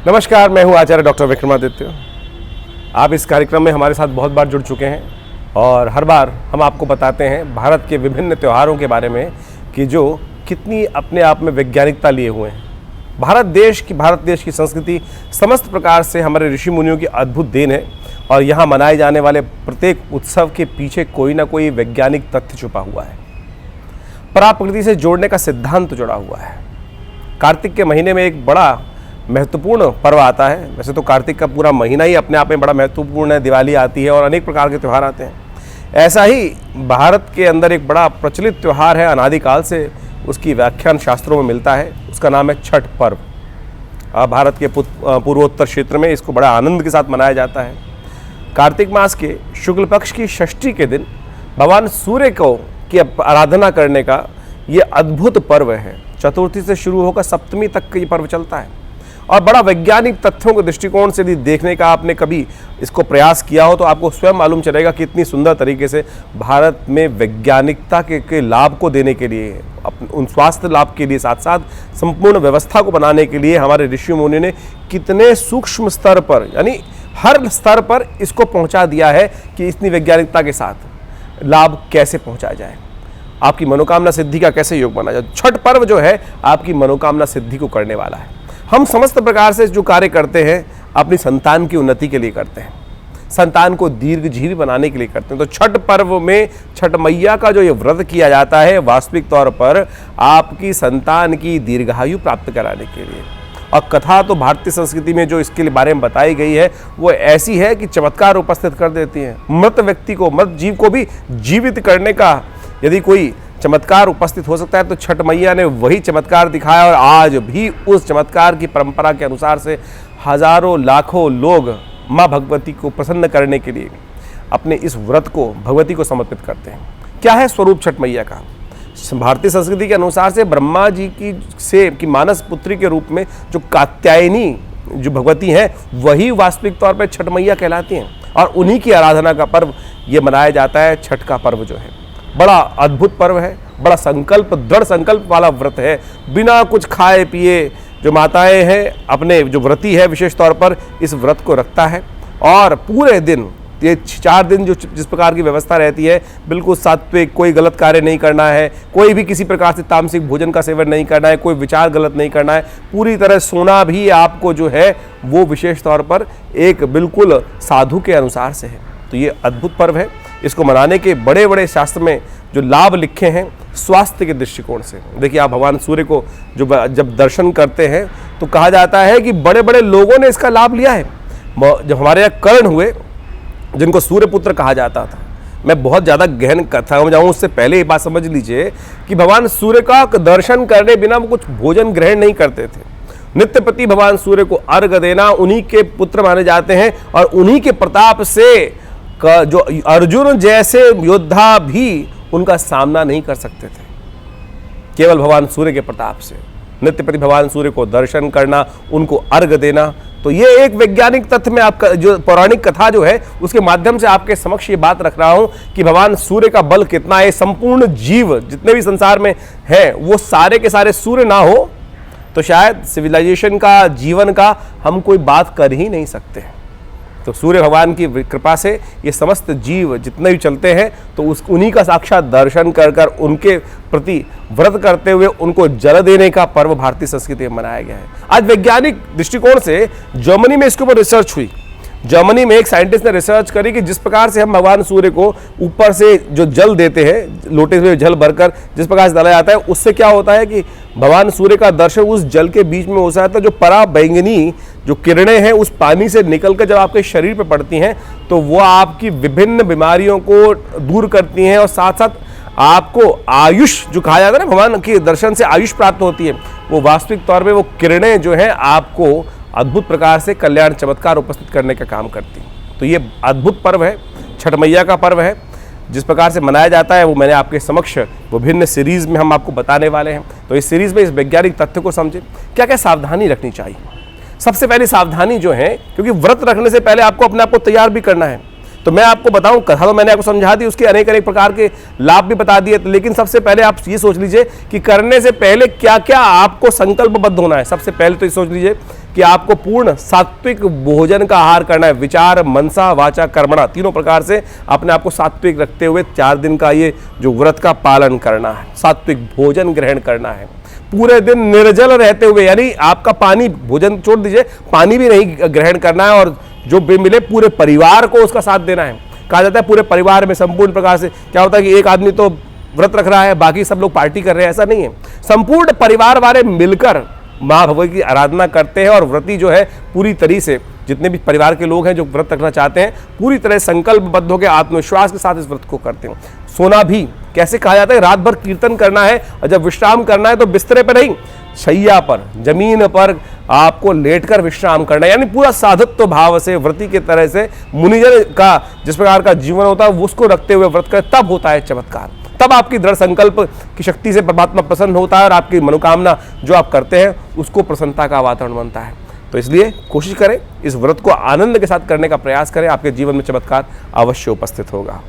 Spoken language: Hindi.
नमस्कार, मैं हूं आचार्य डॉक्टर विक्रमादित्य। आप इस कार्यक्रम में हमारे साथ बहुत बार जुड़ चुके हैं और हर बार हम आपको बताते हैं भारत के विभिन्न त्योहारों के बारे में कि जो कितनी अपने आप में वैज्ञानिकता लिए हुए हैं। भारत देश की संस्कृति समस्त प्रकार से हमारे ऋषि मुनियों की अद्भुत देन है और यहाँ मनाए जाने वाले प्रत्येक उत्सव के पीछे कोई ना कोई वैज्ञानिक तथ्य छुपा हुआ है। प्रकृति से जोड़ने का सिद्धांत जुड़ा हुआ है। कार्तिक के महीने में एक बड़ा महत्वपूर्ण पर्व आता है। वैसे तो कार्तिक का पूरा महीना ही अपने आप में बड़ा महत्वपूर्ण है। दिवाली आती है और अनेक प्रकार के त्यौहार आते हैं। ऐसा ही भारत के अंदर एक बड़ा प्रचलित त्यौहार है, अनादिकाल से उसकी व्याख्यान शास्त्रों में मिलता है। उसका नाम है छठ पर्व। भारत के पूर्वोत्तर क्षेत्र में इसको बड़ा आनंद के साथ मनाया जाता है। कार्तिक मास के शुक्ल पक्ष की षष्ठी के दिन भगवान सूर्य को की आराधना करने का ये अद्भुत पर्व है। चतुर्थी से शुरू होकर सप्तमी तक ये पर्व चलता है और बड़ा वैज्ञानिक तथ्यों के दृष्टिकोण से यदि देखने का आपने कभी इसको प्रयास किया हो तो आपको स्वयं मालूम चलेगा कि इतनी सुंदर तरीके से भारत में वैज्ञानिकता के लाभ को देने के लिए, उन स्वास्थ्य लाभ के लिए, साथ साथ संपूर्ण व्यवस्था को बनाने के लिए हमारे ऋषि मुनि ने कितने सूक्ष्म स्तर पर, यानी हर स्तर पर इसको पहुंचा दिया है कि इतनी वैज्ञानिकता के साथ लाभ कैसे पहुंचाया जाए, आपकी मनोकामना सिद्धि का कैसे योग बना जाए। छठ पर्व जो है आपकी मनोकामना सिद्धि को करने वाला है। हम समस्त प्रकार से जो कार्य करते हैं अपनी संतान की उन्नति के लिए करते हैं, संतान को दीर्घजीवी बनाने के लिए करते हैं। तो छठ पर्व में छठ मैया का जो ये व्रत किया जाता है वास्तविक तौर पर आपकी संतान की दीर्घायु प्राप्त कराने के लिए। और कथा तो भारतीय संस्कृति में जो इसके बारे में बताई गई है वो ऐसी है कि चमत्कार उपस्थित कर देती है। मृत व्यक्ति को, मृत जीव को भी जीवित करने का यदि कोई चमत्कार उपस्थित हो सकता है तो छठ मैया ने वही चमत्कार दिखाया और आज भी उस चमत्कार की परंपरा के अनुसार से हजारों लाखों लोग माँ भगवती को प्रसन्न करने के लिए अपने इस व्रत को भगवती को समर्पित करते हैं। क्या है स्वरूप छठ मैया का? भारतीय संस्कृति के अनुसार से ब्रह्मा जी की मानस पुत्री के रूप में जो कात्यायनी जो भगवती हैं वही वास्तविक तौर पर छठ मैया कहलाती हैं और उन्हीं की आराधना का पर्व ये मनाया जाता है। छठ का पर्व जो है बड़ा अद्भुत पर्व है, बड़ा दृढ़ संकल्प वाला व्रत है। बिना कुछ खाए पिए जो माताएं हैं, अपने जो व्रती है विशेष तौर पर इस व्रत को रखता है और पूरे दिन ये 4 दिन जो जिस प्रकार की व्यवस्था रहती है बिल्कुल सात्विक, कोई गलत कार्य नहीं करना है, कोई भी किसी प्रकार से तामसिक भोजन का सेवन नहीं करना है, कोई विचार गलत नहीं करना है, पूरी तरह सोना भी आपको जो है वो विशेष तौर पर एक बिल्कुल साधु के अनुसार से है। तो ये अद्भुत पर्व है। इसको मनाने के बड़े बड़े शास्त्र में जो लाभ लिखे हैं स्वास्थ्य के दृष्टिकोण से, देखिए आप भगवान सूर्य को जब दर्शन करते हैं तो कहा जाता है कि बड़े बड़े लोगों ने इसका लाभ लिया है। जब हमारे यहाँ कर्ण हुए जिनको सूर्यपुत्र कहा जाता था, मैं बहुत ज़्यादा गहन कथा में जाऊँ उससे पहले ये बात समझ लीजिए कि भगवान सूर्य का दर्शन करने बिना वो कुछ भोजन ग्रहण नहीं करते थे। नित्य प्रति भगवान सूर्य को अर्घ देना, उन्हीं के पुत्र माने जाते हैं और उन्हीं के प्रताप से जो अर्जुन जैसे योद्धा भी उनका सामना नहीं कर सकते थे, केवल भगवान सूर्य के प्रताप से। नित्य प्रति भगवान सूर्य को दर्शन करना, उनको अर्घ देना, तो ये एक वैज्ञानिक तथ्य में आपका जो पौराणिक कथा जो है उसके माध्यम से आपके समक्ष ये बात रख रहा हूं कि भगवान सूर्य का बल कितना है। संपूर्ण जीव जितने भी संसार में हैं वो सारे के सारे सूर्य ना हो तो शायद सिविलाइजेशन का, जीवन का हम कोई बात कर ही नहीं सकते। तो सूर्य भगवान की कृपा से ये समस्त जीव जितने भी चलते हैं तो उन्हीं का साक्षात दर्शन कर उनके प्रति व्रत करते हुए उनको जल देने का पर्व भारतीय संस्कृति में मनाया गया है। आज वैज्ञानिक दृष्टिकोण से जर्मनी में इसके ऊपर रिसर्च हुई। जर्मनी में एक साइंटिस्ट ने रिसर्च करी कि जिस प्रकार से हम भगवान सूर्य को ऊपर से जो जल देते हैं, लोटे में जल भरकर जिस प्रकार से डाला जाता है, उससे क्या होता है कि भगवान सूर्य का दर्शन उस जल के बीच में हो जाता है। जो पराबैंगनी जो किरणें हैं उस पानी से निकलकर जब आपके शरीर पर पड़ती हैं तो वो आपकी विभिन्न बीमारियों को दूर करती हैं और साथ साथ आपको आयुष जो कहा जाता है ना, भगवान के दर्शन से आयुष प्राप्त होती है, वो वास्तविक तौर पे वो किरणें जो हैं आपको अद्भुत प्रकार से कल्याण चमत्कार उपस्थित करने का काम करती हैं। तो ये अद्भुत पर्व है, छठ मैया का पर्व है। जिस प्रकार से मनाया जाता है वो मैंने आपके समक्ष विभिन्न सीरीज़ में हम आपको बताने वाले हैं। तो इस सीरीज़ में इस वैज्ञानिक तथ्य को समझें, क्या क्या सावधानी रखनी चाहिए। सबसे पहली सावधानी जो है, क्योंकि व्रत रखने से पहले आपको अपने आप को तैयार भी करना है, तो मैं आपको बताऊं, कथा तो मैंने आपको समझा दी, उसके अनेक अनेक प्रकार के लाभ भी बता दिए, लेकिन सबसे पहले आप ये सोच लीजिए कि करने से पहले क्या क्या आपको संकल्पबद्ध होना है। सबसे पहले तो ये सोच लीजिए कि आपको पूर्ण सात्विक भोजन का आहार करना है। विचार, मनसा, वाचा, कर्मणा, तीनों प्रकार से अपने आप को सात्विक रखते हुए 4 दिन का ये जो व्रत का पालन करना है, सात्विक भोजन ग्रहण करना है। पूरे दिन निर्जल रहते हुए, यानी आपका पानी, भोजन छोड़ दीजिए, पानी भी नहीं ग्रहण करना है, और जो भी मिले पूरे परिवार को उसका साथ देना है। कहा जाता है पूरे परिवार में संपूर्ण प्रकार से, क्या होता है कि एक आदमी तो व्रत रख रहा है, बाकी सब लोग पार्टी कर रहे हैं, ऐसा नहीं है। संपूर्ण परिवार वाले मिलकर माँ भगवती की आराधना करते हैं, और व्रती जो है पूरी तरह से, जितने भी परिवार के लोग हैं जो व्रत रखना चाहते हैं, पूरी तरह संकल्पबद्ध होकर आत्मविश्वास के साथ इस व्रत को करते हैं। सोना भी कैसे कहा जाता है, रात भर कीर्तन करना है, और जब विश्राम करना है तो बिस्तरे पर नहीं, शैया पर, जमीन पर आपको लेटकर विश्राम करना है। यानी पूरा साधुत्व भाव से, व्रती के तरह से, मुनिजन का जिस प्रकार का जीवन होता है उसको रखते हुए व्रत करें, तब होता है चमत्कार। तब आपकी दृढ़ संकल्प की शक्ति से परमात्मा प्रसन्न होता है, और आपकी मनोकामना जो आप करते हैं उसको प्रसन्नता का वातावरण बनता है। तो इसलिए कोशिश करें, इस व्रत को आनंद के साथ करने का प्रयास करें, आपके जीवन में चमत्कार अवश्य उपस्थित होगा।